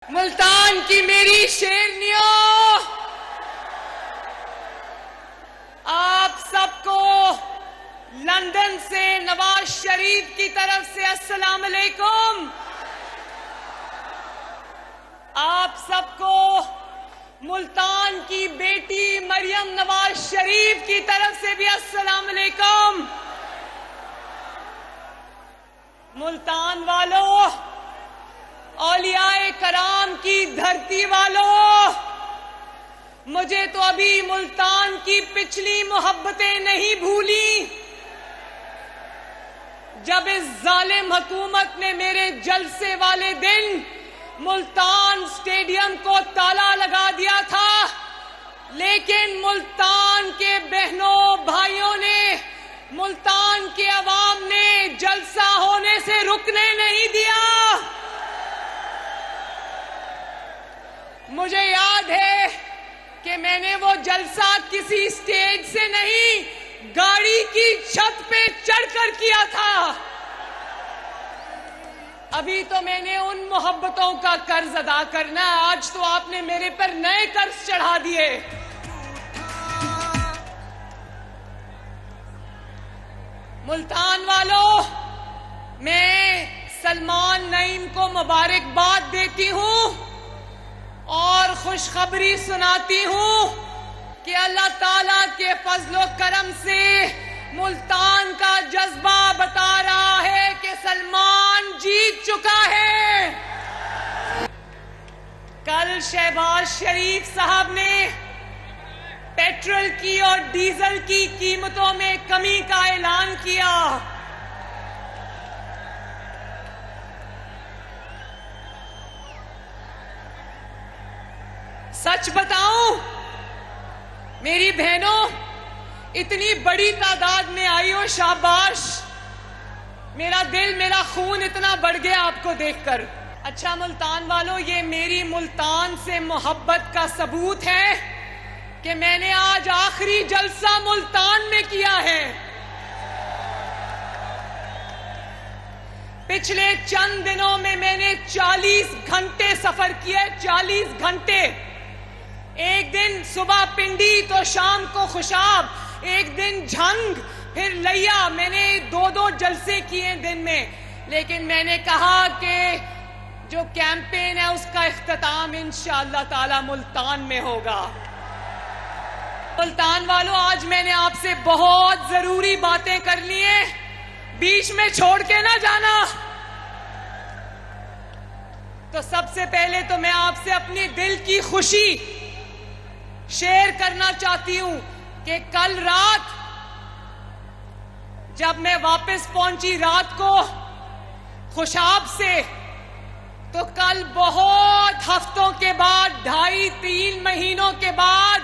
मुल्तान की मेरी शेरनियों, आप सबको लंदन से नवाज शरीफ की तरफ से अस्सलाम अलैकुम। आप सबको मुल्तान की बेटी मरियम नवाज शरीफ की तरफ से भी अस्सलाम अलैकुम। मुल्तान वालों, औलियाए कराम की धरती वालों, मुझे तो अभी मुल्तान की पिछली मोहब्बतें नहीं भूली, जब इस जालिम हुकूमत ने मेरे जलसे वाले दिन मुल्तान स्टेडियम को ताला लगा दिया था। लेकिन मुल्तान के बहनों भाइयों ने, मुल्तान के अवाम ने जलसा होने से रुकने नहीं दिया। मुझे याद है कि मैंने वो जलसा किसी स्टेज से नहीं, गाड़ी की छत पे चढ़कर किया था। अभी तो मैंने उन मोहब्बतों का कर्ज अदा करना है, आज तो आपने मेरे पर नए कर्ज चढ़ा दिए। मुल्तान वालों, मैं सलमान नईम को मुबारकबाद देती हूं और खुशखबरी सुनाती हूं कि अल्लाह ताला के फजलो करम से मुल्तान का जज्बा बता रहा है कि सलमान जीत चुका है। कल शहबाज शरीफ साहब ने पेट्रोल की और डीजल की कीमतों में कमी का ऐलान किया। सच बताऊं मेरी बहनों, इतनी बड़ी तादाद में आई हो, शाबाश। मेरा दिल, मेरा खून इतना बढ़ गया आपको देखकर। अच्छा मुल्तान वालों, ये मेरी मुल्तान से मोहब्बत का सबूत है कि मैंने आज आखिरी जलसा मुल्तान में किया है। पिछले चंद दिनों में मैंने 40 घंटे सफर किया, 40 घंटे। एक दिन सुबह पिंडी तो शाम को खुशाब, एक दिन झंग, फिर लैया। मैंने 2-2 जलसे किए दिन में। लेकिन मैंने कहा कि जो कैंपेन है उसका इख्तिताम इंशाअल्लाह ताला मुल्तान में होगा। मुल्तान वालों, आज मैंने आपसे बहुत जरूरी बातें कर ली हैं, बीच में छोड़ के ना जाना। तो सबसे पहले तो मैं आपसे अपनी दिल की खुशी शेयर करना चाहती हूं कि कल रात जब मैं वापस पहुंची रात को खुशाब से, तो कल बहुत हफ्तों के बाद, 2.5-3 महीनों के बाद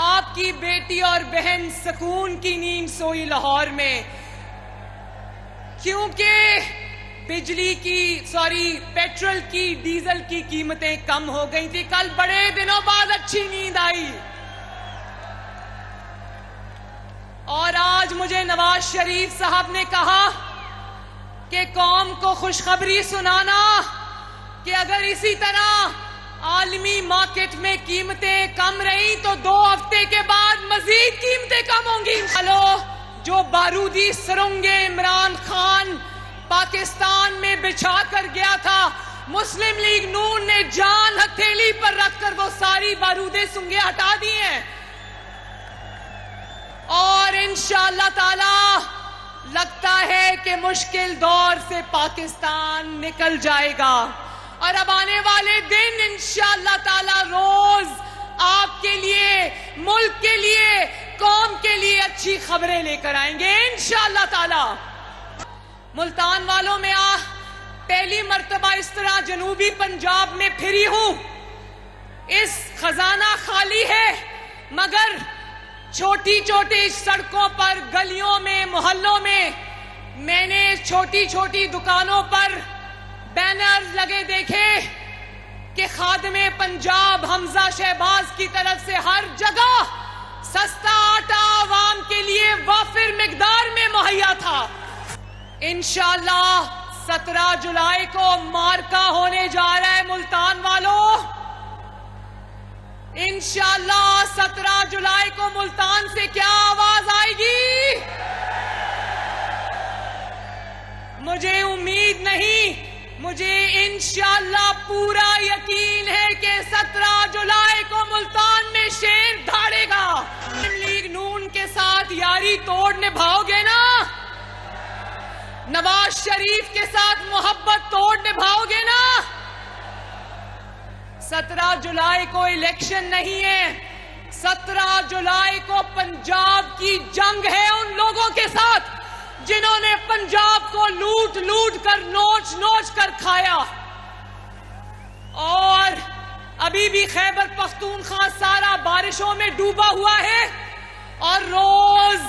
आपकी बेटी और बहन सुकून की नींद सोई लाहौर में। क्योंकि पेट्रोल की, डीजल की कीमतें कम हो गई थी। कल बड़े दिनों बाद अच्छी नींद आई। और आज मुझे नवाज शरीफ साहब ने कहा कि कौम को खुशखबरी सुनाना कि अगर इसी तरह आलमी मार्केट में कीमतें कम रही तो 2 हफ्ते के बाद मजीद कीमतें कम होंगी। चलो, जो बारूदी सुरंगें इमरान खान पाकिस्तान में बिछा कर गया था, मुस्लिम लीग नून ने जान हथेली पर रखकर वो सारी बारूदे सुंगे हटा दी हैं। और इंशाअल्लाह ताला लगता है कि मुश्किल दौर से पाकिस्तान निकल जाएगा। और अब आने वाले दिन इंशाअल्लाह ताला रोज आपके लिए, मुल्क के लिए, कौम के लिए अच्छी खबरें लेकर आएंगे इंशाअल्लाह ताला। मुल्तान वालों, में पहली मर्तबा इस तरह जनूबी पंजाब में फिरी हूं। इस खजाना खाली है, मगर छोटी छोटी सड़कों पर, गलियों में, मोहल्लों में मैंने छोटी छोटी दुकानों पर बैनर लगे देखे कि खादिमे पंजाब हमजा शहबाज की तरफ से हर जगह सस्ता आटा आवाम के लिए वाफिर मिकदार में मुहैया था। इंशाअल्लाह 17 जुलाई को मार्का होने जा रहा है मुल्तान वालों। इंशाअल्लाह 17 जुलाई को मुल्तान से क्या आवाज आएगी? मुझे उम्मीद नहीं, मुझे इंशाअल्लाह पूरा यकीन है कि 17 जुलाई को मुल्तान में शेर धाड़ेगा। मुस्लिम लीग नून के साथ यारी तोड़ निभाओगे ना? नवाज शरीफ के साथ मोहब्बत तोड़ निभाओगे ना? 17 जुलाई को इलेक्शन नहीं है, 17 जुलाई को पंजाब की जंग है उन लोगों के साथ जिन्होंने पंजाब को लूट लूट कर नोच नोच कर खाया। और अभी भी खैबर पख्तूनख्वा सारा बारिशों में डूबा हुआ है और रोज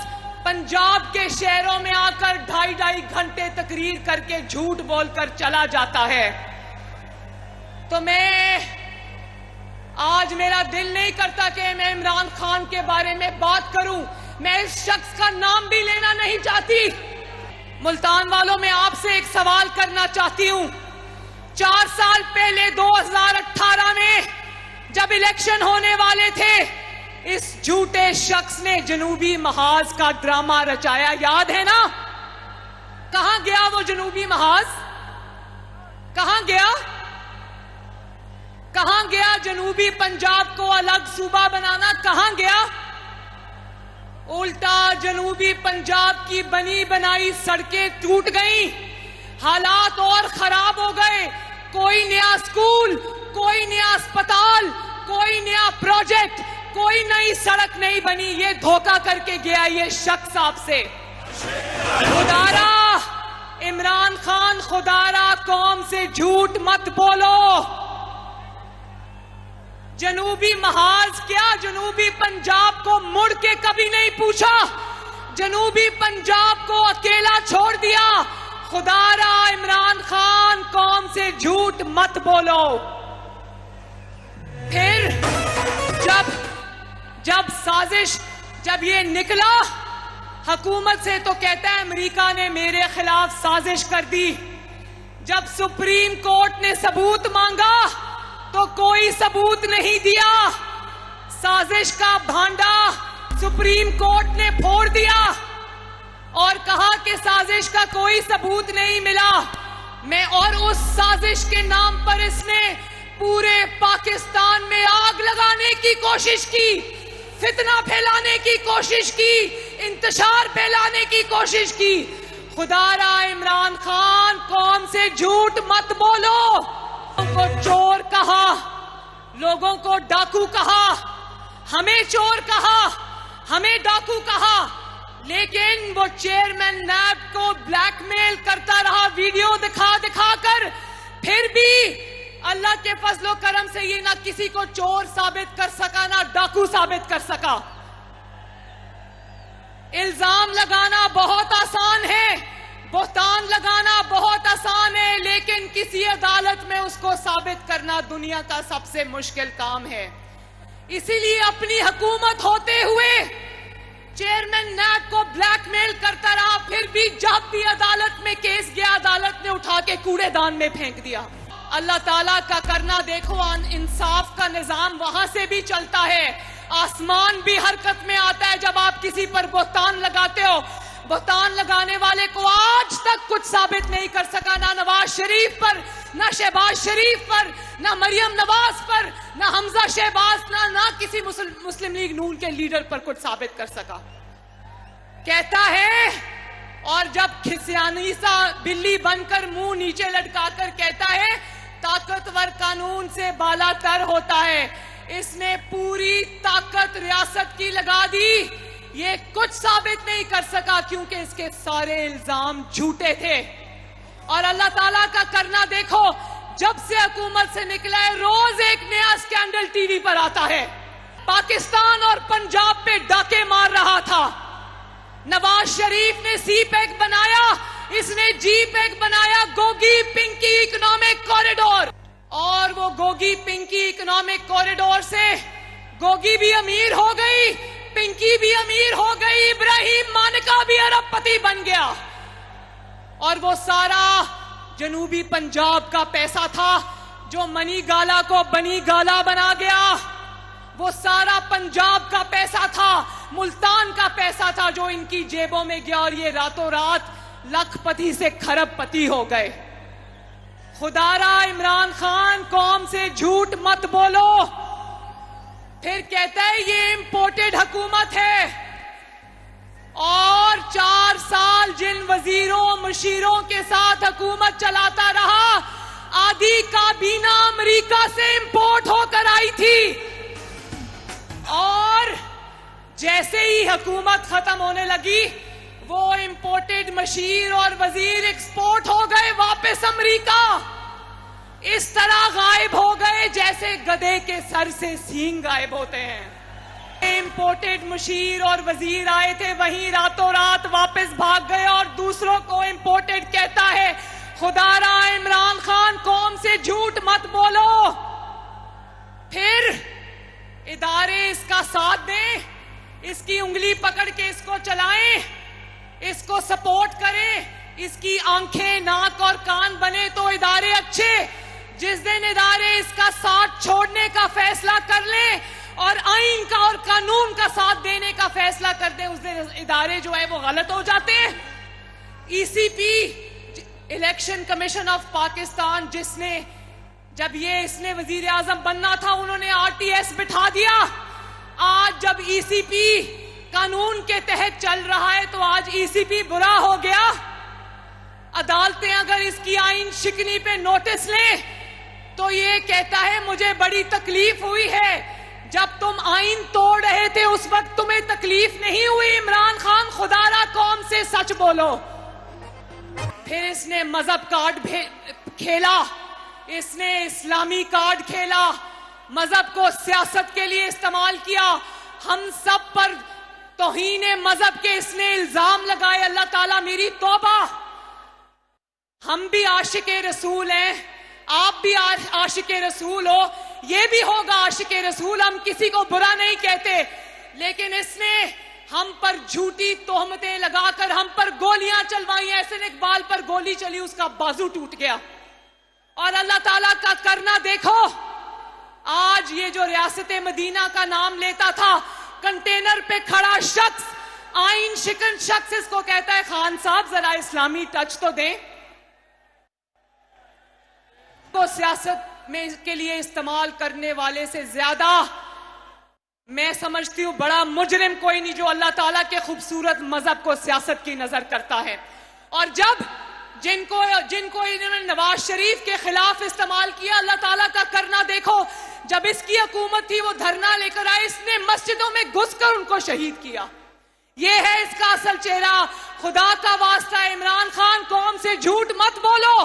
पंजाब के शहरों में आकर 2.5 घंटे तकरीर करके झूठ बोलकर चला जाता है। तो मैं आज मेरा दिल नहीं करता कि मैं इमरान खान के बारे में बात करूं। मैं इस शख्स का नाम भी लेना नहीं चाहती। मुल्तान वालों, मैं आपसे एक सवाल करना चाहती हूं। 4 साल पहले 2018 में जब इलेक्शन होने वाले थे, इस झूठे शख्स ने जनूबी महाज का ड्रामा रचाया, याद है ना? कहां गया वो जनूबी महाज? कहां गया? कहां गया जनूबी पंजाब को अलग सूबा बनाना? कहां गया? उल्टा जनूबी पंजाब की बनी बनाई सड़कें टूट गईं, हालात और खराब हो गए। कोई नया स्कूल, कोई नया अस्पताल, कोई नया प्रोजेक्ट, कोई नई सड़क नहीं बनी। ये धोखा करके गया ये शख्स आपसे। खुदारा इमरान खान, खुदारा कौम से झूठ मत बोलो। जनूबी महाज क्या जनूबी पंजाब को मुड़ के कभी नहीं पूछा? जनूबी पंजाब को अकेला छोड़ दिया। खुदारा इमरान खान, कौम से झूठ मत बोलो। फिर जब ये निकला हुकूमत से तो कहता है अमेरिका ने मेरे खिलाफ साजिश कर दी। जब सुप्रीम कोर्ट ने सबूत मांगा तो कोई सबूत नहीं दिया। साजिश का भांडा सुप्रीम कोर्ट ने फोड़ दिया और कहा कि साजिश का कोई सबूत नहीं मिला। और उस साजिश के नाम पर इसने पूरे पाकिस्तान में आग लगाने की कोशिश की, फितना फैलाने की कोशिश की, इंतशार फैलाने की कोशिश की। खुदारा इमरान खान, कौम से झूठ मत बोलो। लोगों को चोर कहा, लोगों को डाकू कहा, हमें चोर कहा, हमें डाकू कहा, लेकिन वो चेयरमैन नैब को ब्लैकमेल करता रहा वीडियो दिखा दिखा कर। फिर भी अल्लाह के फजलो करम से ये ना किसी को चोर साबित कर सका, ना डाकू साबित कर सका। इल्जाम लगाना बहुत आसान है, बोहतान लगाना बहुत आसान है, लेकिन किसी अदालत में उसको साबित करना दुनिया का सबसे मुश्किल काम है। इसीलिए अपनी हुकूमत होते हुए चेयरमैन नैब को ब्लैकमेल करता रहा। फिर भी जब भी अदालत में केस गया, अदालत ने उठा के कूड़ेदान में फेंक दिया। अल्लाह ताला का करना देखो, इंसाफ का निजाम वहां से भी चलता है, आसमान भी हरकत में आता है जब आप किसी पर बोहतान लगाते हो। बोहतान लगाने वाले को आज तक कुछ साबित नहीं कर सका, ना नवाज शरीफ पर, ना शहबाज शरीफ पर, ना मरियम नवाज पर, ना हमजा शहबाज, ना किसी मुस्लिम लीग नून के लीडर पर कुछ साबित कर सका। कहता है, और जब खिसियानी सा बिल्ली बनकर मुंह नीचे लटकाकर कहता है ताकतवर कानून से बालातर होता है। इसने पूरी ताकत रियासत की लगा दी, ये कुछ साबित नहीं कर सका क्योंकि इसके सारे इल्जाम झूठे थे। और अल्लाह ताला का करना देखो, जब से हुकूमत से निकला है रोज एक नया स्कैंडल टीवी पर आता है। पाकिस्तान और पंजाब पे डाके मार रहा था। नवाज शरीफ ने सी पैक बनाया, इसने जी पैक बनाया, गोगी पिंकी इकोनॉमिक कॉरिडोर। और वो गोगी पिंकी इकोनॉमिक कॉरिडोर से गोगी भी अमीर हो गई, पिंकी भी अमीर हो गई, इब्राहिम मानिका भी अरबपति बन गया। और वो सारा जनूबी पंजाब का पैसा था जो मनी गाला को बनी गाला बना गया। वो सारा पंजाब का पैसा था, मुल्तान का पैसा था जो इनकी जेबों में गया और ये रातों रात लखपति से खरबपति हो गए। खुदारा इमरान खान कौम से झूठ मत बोलो। फिर कहता है ये इंपोर्टेड हुकूमत है, और 4 साल जिन वजीरों मुशीरों के साथ हुकूमत चलाता रहा, आधी काबीना अमेरिका से इंपोर्ट होकर आई थी। और जैसे ही हुकूमत खत्म होने लगी, वो इंपोर्टेड मशीर और वजीर एक्सपोर्ट हो गए वापस अमेरिका। इस तरह गायब हो गए जैसे गधे के सर से सींग गायब होते हैं। इंपोर्टेड मशीर और वजीर आए थे, वहीं रातों रात वापस भाग गए और दूसरों को इंपोर्टेड कहता है। खुदारा इमरान खान कौम से झूठ मत बोलो। फिर इदारे इसका साथ दें, इसकी उंगली पकड़ के इसको चलाएं, इसको सपोर्ट करें, इसकी आंखें नाक और कान बने तो इदारे अच्छे। जिस दिन इदारे इसका साथ छोड़ने का फैसला कर लें और आईन का और कानून का साथ देने का फैसला कर दें, उस दिन इदारे जो है वो गलत हो जाते हैं। ECP, election commission of Pakistan, जिसने जब इसने वजीर आजम बनना था उन्होंने आरटीएस बिठा दिया। आज जब ईसीपी कानून के तहत चल रहा है तो आज ईसीपी बुरा हो गया। अदालतें अगर इसकी आईन शिकनी पे नोटिस लें तो ये कहता है मुझे बड़ी तकलीफ हुई है। जब तुम आईन तोड़ रहे थे उस वक्त तुम्हें तकलीफ नहीं हुई। इमरान खान खुदारा कौम से सच बोलो। फिर इसने मजहब कार्ड खेला, इसने इस्लामी कार्ड खेला, मजहब को सियासत के लिए इस्तेमाल किया। हम सब पर तौहीन मजहब के इसने इल्जाम लगाए। अल्लाह ताला मेरी तौबा। हम भी आशिके रसूल हैं, आप भी आशिके रसूल हो, ये भी होगा आशिके रसूल। हम किसी को बुरा नहीं कहते, लेकिन इसने हम पर झूठी तोहमतें लगाकर हम पर गोलियां चलवाई। ऐसे इकबाल पर गोली चली, उसका बाजू टूट गया। और अल्लाह ताला का करना देखो। आज ये जो रियासत मदीना का नाम लेता था, कंटेनर पे खड़ा शख्स, आईन शिकन शख्स, इसको कहता है खान साहब जरा इस्लामी टच तो दें। तो सियासत में के लिए इस्तेमाल करने वाले से ज्यादा मैं समझती हूं बड़ा मुजरिम कोई नहीं जो अल्लाह ताला के खूबसूरत मजहब को सियासत की नजर करता है। और जब जिनको इन्होंने नवाज शरीफ के खिलाफ इस्तेमाल किया, अल्लाह ताला का करना देखो। जब इसकी हुकूमत थी वो धरना लेकर आए, इसने मस्जिदों में घुसकर उनको शहीद किया। ये है इसका असल चेहरा। खुदा का वास्ता इमरान खान कौम से झूठ मत बोलो।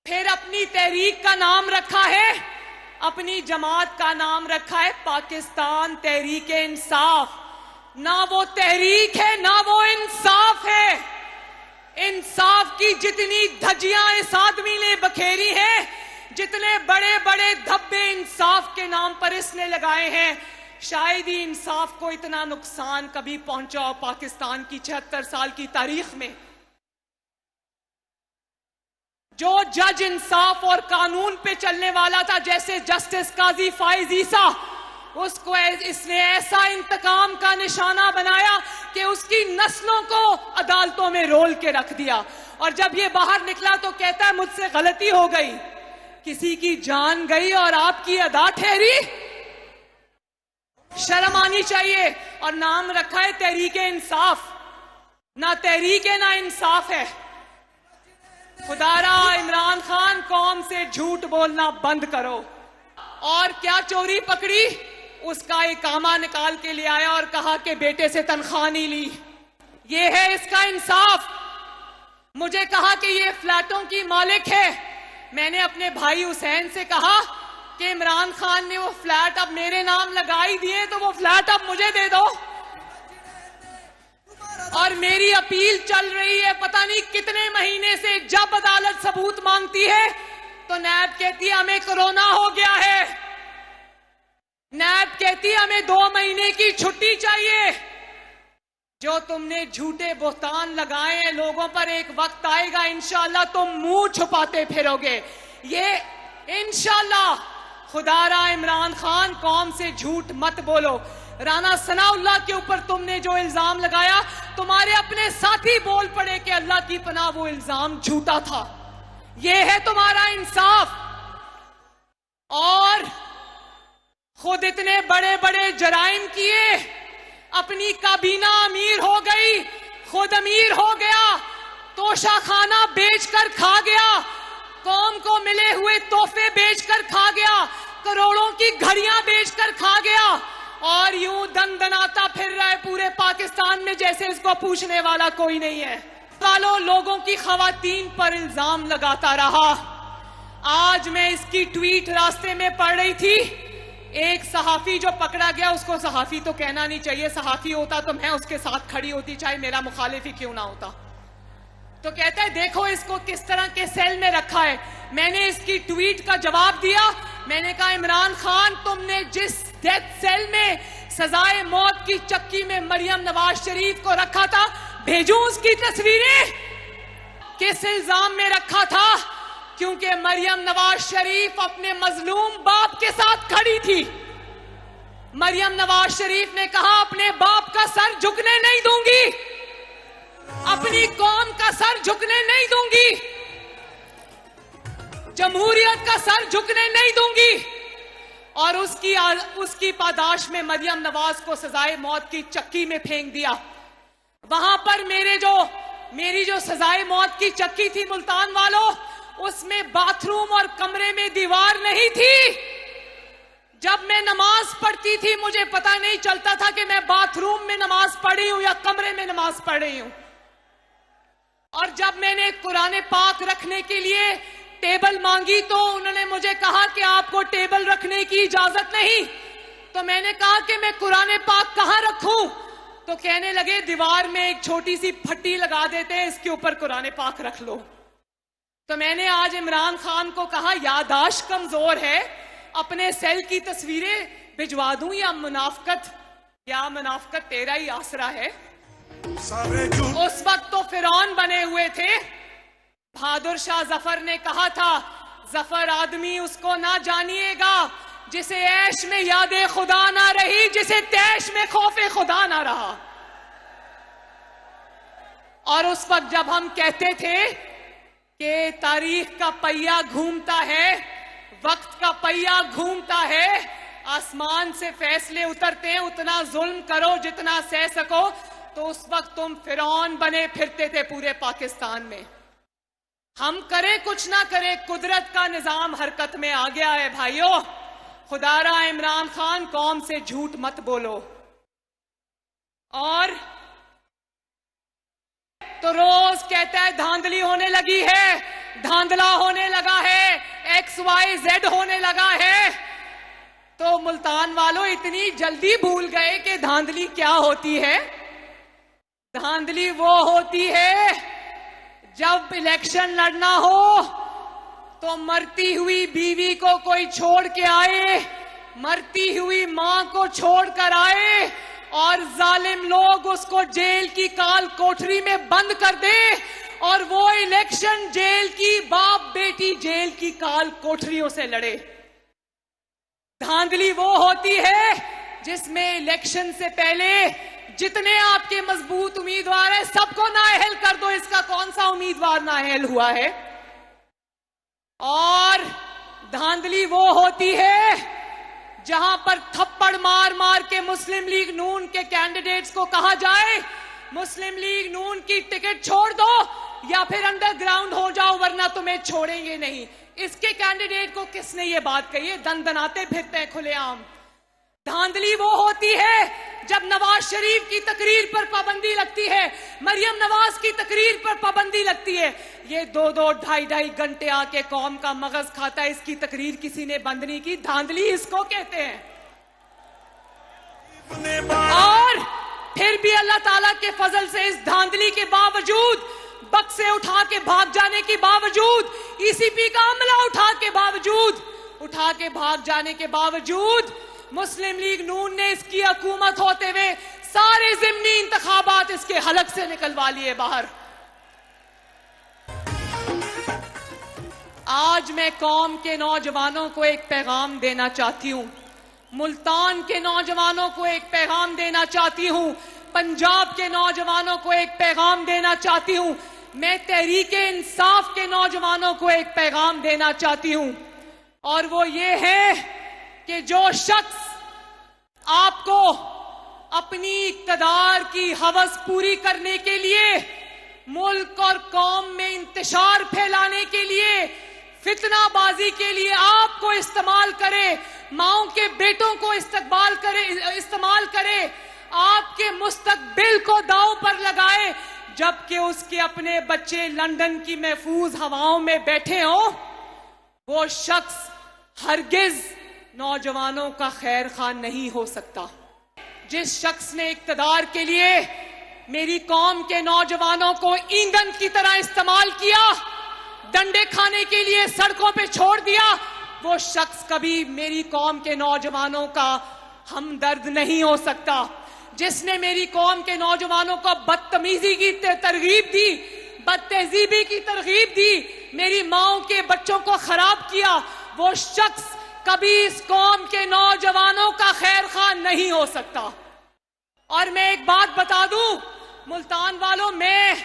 फिर अपनी तहरीक का नाम रखा है, अपनी जमात का नाम रखा है पाकिस्तान तहरीक इंसाफ। ना वो तहरीक है ना वो इंसाफ है। इंसाफ की जितनी धज्जियां इस आदमी ने बखेरी हैं, जितने बड़े बड़े धब्बे इंसाफ के नाम पर इसने लगाए हैं, शायद ही इंसाफ को इतना नुकसान कभी पहुंचा हो पाकिस्तान की 76 साल की तारीख में। जो जज इंसाफ और कानून पे चलने वाला था, जैसे जस्टिस काजी फाइज ईसा, उसको इसने ऐसा इंतकाम का निशाना बनाया कि उसकी नस्लों को अदालतों में रोल के रख दिया। और जब ये बाहर निकला तो कहता है मुझसे गलती हो गई, किसी की जान गई और आपकी अदा ठहरी। शर्म आनी चाहिए। और नाम रखा है तहरीक इंसाफ। ना तहरीक है ना इंसाफ है। खुदारा इमरान खान कौम से झूठ बोलना बंद करो। और क्या चोरी पकड़ी, उसका इकामा निकाल के ले आया और कहा कि बेटे से तनख्वाह नहीं ली। ये है इसका इंसाफ। मुझे कहा कि ये फ्लैटों की मालिक है। मैंने अपने भाई हुसैन से कहा कि इमरान खान ने वो फ्लैट अब मेरे नाम लगा ही दिए, तो वो फ्लैट अब मुझे दे दो। और मेरी अपील चल रही है पता नहीं कितने महीने से। जब अदालत सबूत मांगती है तो नैब कहती है हमें कोरोना हो गया है। नैब कहती है हमें 2 महीने की छुट्टी चाहिए। जो तुमने झूठे बोहतान लगाए हैं लोगों पर, एक वक्त आएगा इंशाअल्लाह तुम मुंह छुपाते फिरोगे। ये इंशाअल्लाह खुदारा इमरान खान कौम से झूठ मत बोलो। राना सनाउल्लाह के ऊपर तुमने जो इल्जाम लगाया, तुम्हारे अपने साथी बोल पड़े कि अल्लाह की पनाह वो इल्जाम झूठा था। ये है तुम्हारा इंसाफ। और खुद इतने बड़े बड़े जराइम किए, अपनी काबीना अमीर हो गई, खुद अमीर हो गया, तोशा खाना बेचकर खा गया, कौम को मिले हुए तोहफे बेचकर खा गया, करोड़ों की घड़ियां बेचकर खा गया, और यूं दनदनाता फिर रहा है पूरे पाकिस्तान में जैसे इसको पूछने वाला कोई नहीं है। सालों लोगों की खवातीन पर इल्जाम लगाता रहा। आज मैं इसकी ट्वीट रास्ते में पढ़ रही थी, एक सहाफी जो पकड़ा गया, उसको सहाफी तो कहना नहीं चाहिए, सहाफी होता तो मैं उसके साथ खड़ी होती चाहे मेरा मुखालिफ ही क्यों ना होता। तो कहता है देखो इसको किस तरह के सेल में रखा है। मैंने इसकी ट्वीट का जवाब दिया, मैंने कहा इमरान खान तुमने जिस डेथ सेल में सजाए मौत की चक्की में मरियम नवाज शरीफ को रखा था, भेजूं उसकी तस्वीरें? किस इल्जाम में रखा था? क्योंकि मरियम नवाज शरीफ अपने मजलूम बाप के साथ खड़ी थी। मरियम नवाज शरीफ ने कहा अपने बाप का सर झुकने नहीं दूंगी, अपनी कौम का सर झुकने नहीं दूंगी, जमहूरियत का सर झुकने नहीं दूंगी। और उसकी पादाश में मरियम नवाज को सजाए मौत की चक्की में फेंक दिया। वहां पर मेरी जो सजाए मौत की चक्की थी मुल्तान वालों, उसमें बाथरूम और कमरे में दीवार नहीं थी। जब मैं नमाज पढ़ती थी मुझे पता नहीं चलता था कि मैं बाथरूम में नमाज पढ़ी हूं या कमरे में नमाज पढ़ रही हूं। और जब मैंने कुरान पाक रखने के लिए टेबल मांगी तो उन्होंने मुझे कहा कि आपको टेबल रखने की इजाजत नहीं। तो मैंने कहा कि मैं कुरान पाक कहां रखूं? तो कहने लगे दीवार में एक छोटी सी फट्टी लगा देते हैं, इसके ऊपर कुरान पाक रख लो। तो मैंने आज इमरान खान को कहा यादाश्त कमजोर है, अपने सेल की तस्वीरें भिजवा दूं या मुनाफकत तेरा ही आसरा है। उस वक्त तो फिरौन बने हुए थे। बहादुर शाह जफर ने कहा था जफर आदमी उसको ना जानिएगा जिसे ऐश में यादे खुदा ना रही, जिसे तैश में खौफे खुदा ना रहा। और उस वक्त जब हम कहते थे कि तारीख का पहिया घूमता है, वक्त का पहिया घूमता है, आसमान से फैसले उतरते हैं, उतना जुल्म करो जितना सह सको, तो उस वक्त तुम फिरौन बने फिरते थे पूरे पाकिस्तान में। हम करें कुछ ना करें, कुदरत का निजाम हरकत में आ गया है भाइयों। खुदारा इमरान खान कौम से झूठ मत बोलो। और तो रोज कहता है धांधली होने लगी है, धांधला होने लगा है, XYZ होने लगा है। तो मुल्तान वालों इतनी जल्दी भूल गए कि धांधली क्या होती है। धांधली वो होती है जब इलेक्शन लड़ना हो तो मरती हुई बीवी को कोई छोड़ के आए, मरती हुई मां को छोड़ कर आए और जालिम लोग उसको जेल की काल कोठरी में बंद कर दे और वो इलेक्शन जेल की बाप बेटी जेल की काल कोठरियों से लड़े। धांधली वो होती है जिसमें इलेक्शन से पहले जितने आपके मजबूत उम्मीदवार हैं सबको नाअहल कर दो, इसका कौन सा उम्मीदवार नाअहल हुआ है। और धांधली वो होती है जहां पर थप्पड़ मार मार के मुस्लिम लीग नून के कैंडिडेट्स को कहा जाए मुस्लिम लीग नून की टिकट छोड़ दो या फिर अंडरग्राउंड हो जाओ वरना तुम्हें छोड़ेंगे नहीं। इसके कैंडिडेट को किसने ये बात कही है? दनदनाते फिरते हैं खुलेआम। धांधली वो होती है जब नवाज शरीफ की तकरीर पर पाबंदी लगती है, मरियम नवाज की तकरीर पर पाबंदी लगती है, ये 2-2, 2.5 घंटे आके कौम का मगज खाता है, इसकी तकरीर किसी ने बंद नहीं की। धांधली इसको कहते हैं। और फिर भी अल्लाह ताला के फजल से इस धांधली के बावजूद, बक्से उठा के भाग जाने के बावजूद, ECP का अमला उठा के भाग जाने के बावजूद मुस्लिम लीग नून ने इसकी हुकूमत होते हुए सारे ज़िमनी इंतखाबात इसके हलक से निकलवा लिए बाहर। आज मैं कौम के नौजवानों को एक पैगाम देना चाहती हूं, मुल्तान के नौजवानों को एक पैगाम देना चाहती हूं, पंजाब के नौजवानों को एक पैगाम देना चाहती हूं, मैं तहरीके इंसाफ के नौजवानों को एक पैगाम देना चाहती हूं। और वो ये है कि जो शख्स आपको अपनी इक़्तिदार की हवस पूरी करने के लिए, मुल्क और कौम में इंतशार फैलाने के लिए, फितनाबाजी के लिए आपको इस्तेमाल करे, माओं के बेटों को इस्तेमाल करे, आपके मुस्तकबिल को दांव पर लगाए, जबकि उसके अपने बच्चे लंदन की महफूज हवाओं में बैठे हों, वो शख्स हरगिज नौजवानों का खैर खां नहीं हो सकता। जिस शख्स ने इक़्तिदार के लिए मेरी कौम के नौजवानों को ईंधन की तरह इस्तेमाल किया, डंडे खाने के लिए सड़कों पे छोड़ दिया, वो शख्स कभी मेरी कौम के नौजवानों का हमदर्द नहीं हो सकता। जिसने मेरी कौम के नौजवानों को बदतमीजी की तरगीब दी, बदतहजीबी की तरगीब दी, मेरी माओं के बच्चों को खराब किया, वो शख्स कभी इस कौम के नौजवानों का खैर खां नहीं हो सकता। और मैं एक बात बता दूं मुल्तान वालों, मैं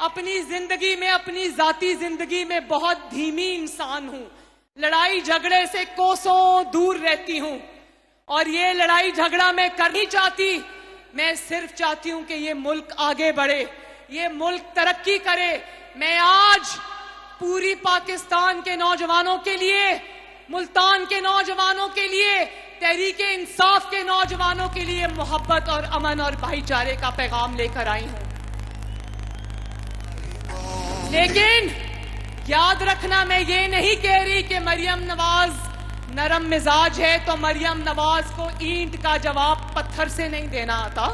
अपनी जिंदगी में, अपनी जाती जिंदगी में बहुत धीमी इंसान हूं, लड़ाई झगड़े से कोसों दूर रहती हूं, और ये लड़ाई झगड़ा मैं करनी चाहती, मैं सिर्फ चाहती हूं कि ये मुल्क आगे बढ़े, ये मुल्क तरक्की करे। मैं आज पूरी पाकिस्तान के नौजवानों के लिए, मुल्तान के नौजवानों के लिए, तहरीके इंसाफ के नौजवानों के लिए मोहब्बत और अमन और भाईचारे का पैगाम लेकर आई हूं। लेकिन याद रखना, मैं ये नहीं कह रही कि मरियम नवाज नरम मिजाज है तो मरियम नवाज को ईंट का जवाब पत्थर से नहीं देना आता।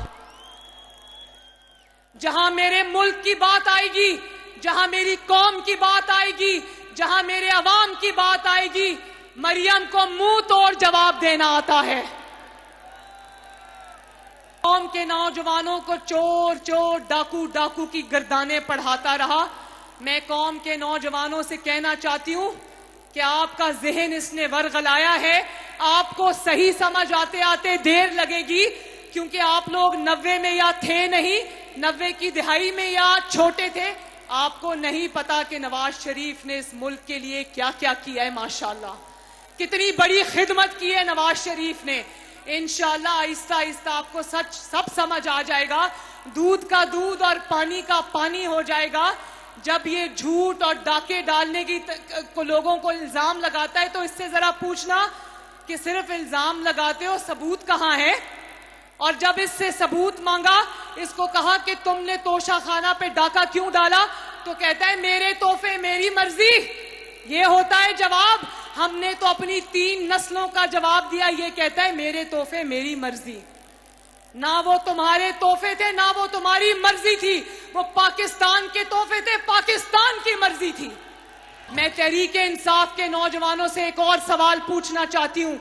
जहां मेरे मुल्क की बात आएगी, जहां मेरी कौम की बात आएगी, जहां मेरे अवाम की बात आएगी, मरियम को मुंह तोड़ जवाब देना आता है। कौम के नौजवानों को चोर चोर, डाकू डाकू की गर्दानें पढ़ाता रहा। मैं कौम के नौजवानों से कहना चाहती हूं कि आपका जहन इसने वर्गलाया है, आपको सही समझ आते आते देर लगेगी, क्योंकि आप लोग 90 में या थे नहीं, 90 की दिहाई में या छोटे थे, आपको नहीं पता कि नवाज शरीफ ने इस मुल्क के लिए क्या क्या किया है। माशाल्लाह, कितनी बड़ी खिदमत की है नवाज शरीफ ने। इंशाल्लाह आहिस्ता आहिस्ता आपको सब समझ आ जाएगा, दूध का दूध और पानी का पानी हो जाएगा। जब ये झूठ और डाके डालने की को लोगों को इल्जाम लगाता है, तो इससे जरा पूछना कि सिर्फ इल्जाम लगाते हो, सबूत कहां है? और जब इससे सबूत मांगा, इसको कहा कि तुमने तोशा खाना पे डाका क्यों डाला, तो कहता है मेरे तोहफे मेरी मर्जी। ये होता है जवाब। हमने तो अपनी 3 नस्लों का जवाब दिया, ये कहता है मेरे तोहफे मेरी मर्जी। ना वो तुम्हारे तोहफे थे, ना वो तुम्हारी मर्जी थी, वो पाकिस्तान के तोहफे थे, पाकिस्तान की मर्जी थी। मैं तहरीके इंसाफ के नौजवानों से एक और सवाल पूछना चाहती हूं,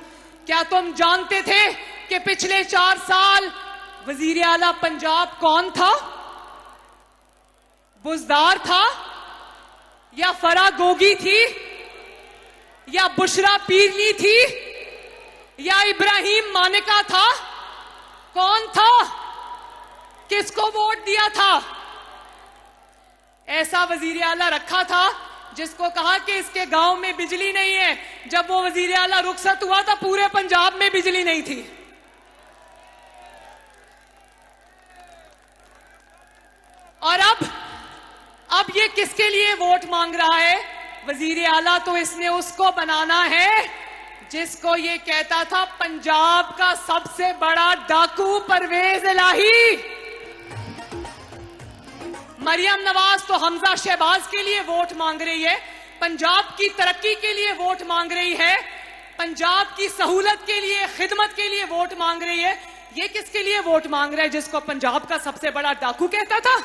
क्या तुम जानते थे कि पिछले 4 साल वजीर आला पंजाब कौन था? बुज़दार था, या फरा गोगी थी, या बुशरा पीरनी थी, या इब्राहिम मानिका था? कौन था? किसको वोट दिया था? ऐसा वजीर आला रखा था जिसको कहा कि इसके गांव में बिजली नहीं है। जब वो वजीर आला रुखसत हुआ था, पूरे पंजाब में बिजली नहीं थी। और अब ये किसके लिए वोट मांग रहा है? वजीर आला तो इसने उसको बनाना है जिसको ये कहता था पंजाब का सबसे बड़ा डाकू परवेज इलाही। मरियम नवाज तो हमजा शहबाज के लिए वोट मांग रही है, पंजाब की तरक्की के लिए वोट मांग रही है, पंजाब की सहूलत के लिए, खिदमत के लिए वोट मांग रही है। ये किसके लिए वोट मांग रहा है? जिसको पंजाब का सबसे बड़ा डाकू कहता था।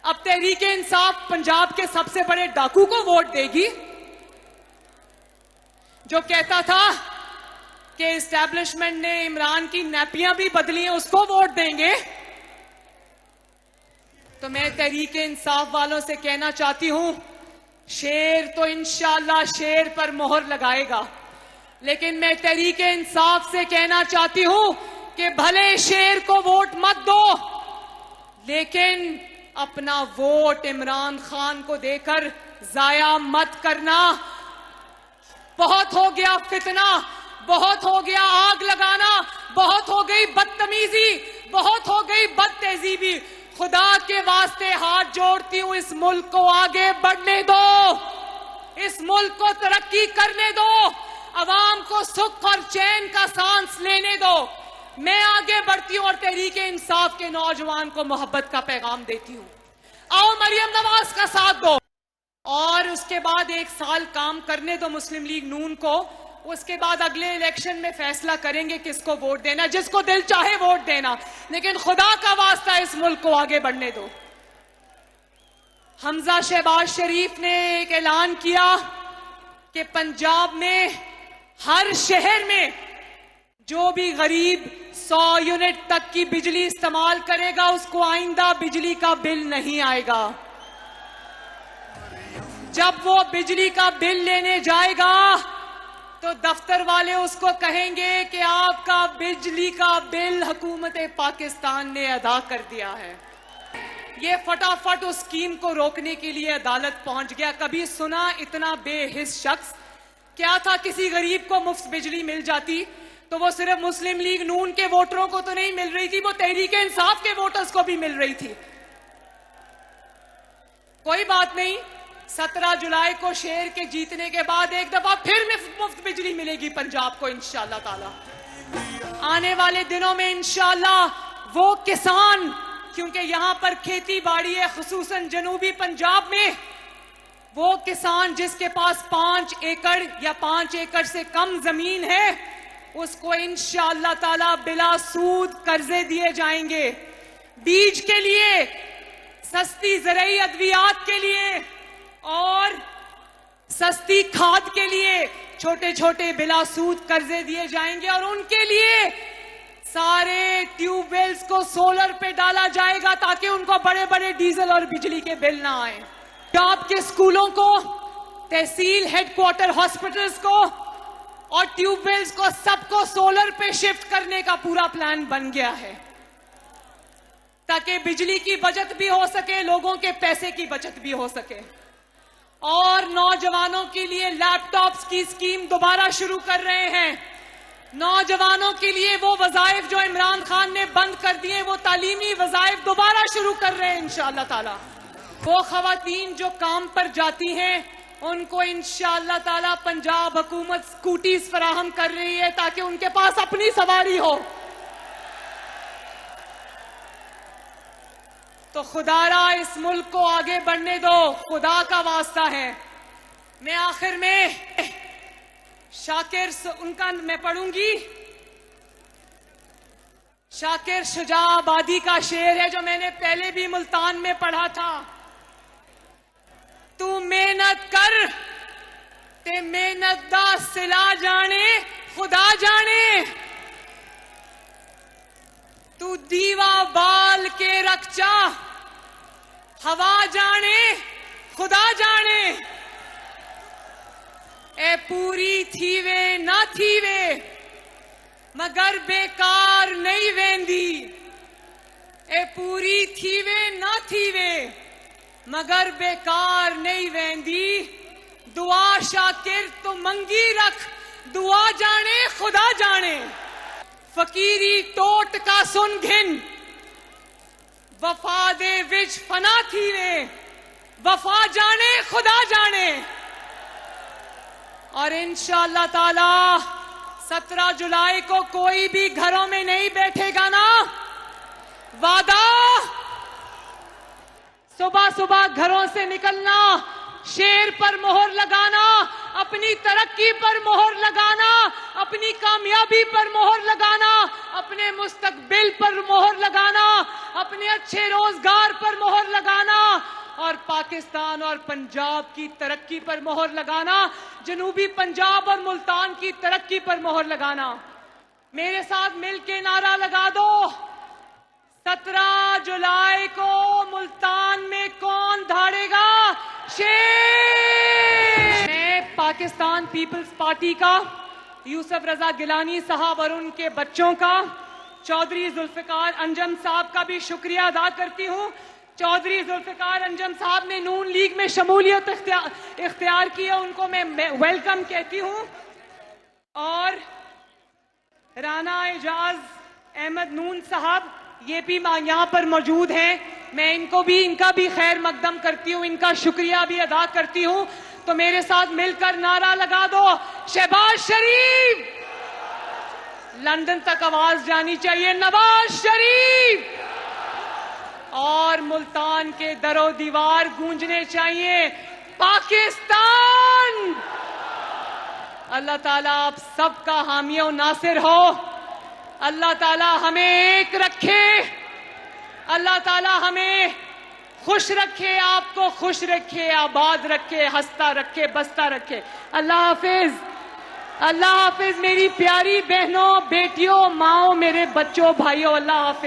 अब तहरीके इंसाफ पंजाब के सबसे बड़े डाकू को वोट देगी, जो कहता था कि एस्टैब्लिशमेंट ने इमरान की नैपियां भी बदली हैं, उसको वोट देंगे। तो मैं तहरीक इंसाफ वालों से कहना चाहती हूं, शेर तो इंशाअल्लाह शेर पर मोहर लगाएगा, लेकिन मैं तहरीक इंसाफ से कहना चाहती हूं कि भले शेर को वोट मत दो, लेकिन अपना वोट इमरान खान को देकर जाया मत करना। बहुत हो गया फितना, बहुत हो गया आग लगाना, बहुत हो गई बदतमीजी, बहुत हो गई बदतहजीबी। खुदा के वास्ते हाथ जोड़ती हूं, इस मुल्क को आगे बढ़ने दो, इस मुल्क को तरक्की करने दो, अवाम को सुख और चैन का सांस लेने दो। मैं आगे बढ़ती हूं और तहरीक इंसाफ के नौजवान को मोहब्बत का पैगाम देती हूं, आओ मरियम नवाज का साथ दो, और उसके बाद 1 साल काम करने दो मुस्लिम लीग नून को। उसके बाद अगले इलेक्शन में फैसला करेंगे किसको वोट देना, जिसको दिल चाहे वोट देना, लेकिन खुदा का वास्ता इस मुल्क को आगे बढ़ने दो। हमजा शहबाज शरीफ ने एक ऐलान किया कि पंजाब में हर शहर में जो भी गरीब 100 यूनिट तक की बिजली इस्तेमाल करेगा उसको आइंदा बिजली का बिल नहीं आएगा। जब वो बिजली का बिल लेने जाएगा तो दफ्तर वाले उसको कहेंगे कि आपका बिजली का बिल हुकूमत पाकिस्तान ने अदा कर दिया है। ये फटाफट उस स्कीम को रोकने के लिए अदालत पहुंच गया। कभी सुना इतना बेहिस शख्स? क्या था, किसी गरीब को मुफ्त बिजली मिल जाती तो वो सिर्फ मुस्लिम लीग नून के वोटरों को तो नहीं मिल रही थी, वो तहरीक इंसाफ के वोटर्स को भी मिल रही थी। कोई बात नहीं, 17 जुलाई को शेर के जीतने के बाद एक दफा फिर मुफ्त बिजली मिलेगी पंजाब को इंशाअल्लाह ताला। आने वाले दिनों में इंशाअल्लाह वो किसान, क्योंकि यहां पर खेती बाड़ी है खुसूसन जनूबी पंजाब में, वो किसान जिसके पास 5 एकड़ या 5 एकड़ से कम जमीन है उसको इंशाअल्लाह ताला बिला सूद कर्जे दिए जाएंगे, बीज के लिए, सस्ती ज़राई अद्वियात के लिए और सस्ती खाद के लिए छोटे छोटे बिला सूद कर्जे दिए जाएंगे, और उनके लिए सारे ट्यूबवेल्स को सोलर पे डाला जाएगा ताकि उनको बड़े बड़े डीजल और बिजली के बिल ना आए। पंजाब के स्कूलों को, तहसील हेडक्वार्टर हॉस्पिटल्स को और ट्यूबवेल्स को सबको सोलर पे शिफ्ट करने का पूरा प्लान बन गया है ताकि बिजली की बचत भी हो सके, लोगों के पैसे की बचत भी हो सके। और नौजवानों के लिए लैपटॉप्स की स्कीम दोबारा शुरू कर रहे हैं। नौजवानों के लिए वो वज़ाइफ जो इमरान खान ने बंद कर दिए, वो तालीमी वज़ाइफ दोबारा शुरू कर रहे हैं इंशाअल्लाह ताला। वो खवातीन जो काम पर जाती हैं उनको इंशाअल्लाह ताला पंजाब हुकूमत स्कूटीज फराहम कर रही है ताकि उनके पास अपनी सवारी हो। तो खुदारा इस मुल्क को आगे बढ़ने दो, खुदा का वास्ता है। मैं आखिर में शाकिर उनका मैं पढ़ूंगी, शाकिर शुजा आबादी का शेर है जो मैंने पहले भी मुल्तान में पढ़ा था। तू मेहनत कर ते मेहनत दा सिला जाने खुदा जाने, तू दीवा बाल के रखचा हवा जाने खुदा जाने, ए पूरी थीवे ना थीवे मगर बेकार नहीं वेंदी, ए पूरी थीवे ना थीवे मगर बेकार नहीं वेंदी, दुआ शाकिर तो मंगी रख दुआ जाने खुदा जाने, फकीरी टोट का सुन घिन वफा दे विच फना थीवे, वफा जाने खुदा जाने। और इंशाअल्लाह ताला 17 जुलाई को कोई भी घरों में नहीं बैठेगा ना, वादा सुबह सुबह घरों से निकलना, शेर पर मोहर लगाना, अपनी तरक्की पर मोहर लगाना, अपनी कामयाबी पर मोहर लगाना, अपने मुस्तकबिल पर मोहर लगाना, अपने अच्छे रोजगार पर मोहर लगाना और पाकिस्तान और पंजाब की तरक्की पर मोहर लगाना। जनूबी पंजाब और मुल्तान की तरक्की पर मोहर लगाना। मेरे साथ मिलके नारा लगा दो, 17 जुलाई को मुल्तान में कौन धाड़ेगा शेर। मैं पाकिस्तान पीपल्स पार्टी का, यूसुफ रजा गिलानी साहब और उनके बच्चों का, चौधरी जुल्फिकार अंजम साहब का भी शुक्रिया अदा करती हूं। चौधरी जुल्फिकार अंजम साहब ने नून लीग में शमूलियत इख्तियार की है, उनको मैं वेलकम कहती हूं। और राना एजाज अहमद नून साहब ये भी यहाँ पर मौजूद हैं, मैं इनका भी खैर मकदम करती हूँ, इनका शुक्रिया भी अदा करती हूँ। तो मेरे साथ मिलकर नारा लगा दो, शहबाज शरीफ। लंदन तक आवाज जानी चाहिए, नवाज शरीफ। और मुल्तान के दरो दीवार गूंजने चाहिए, पाकिस्तान। अल्लाह ताला आप सबका हामी और नासिर हो। अल्लाह ताला हमें एक रखे, अल्लाह ताला हमें खुश रखे, आपको खुश रखे, आबाद रखे, हंसता रखे, बसता रखे। अल्लाह हाफिज, अल्लाह हाफिज मेरी प्यारी बहनों, बेटियों, माओ, मेरे बच्चों, भाइयों, अल्लाह हाफिज।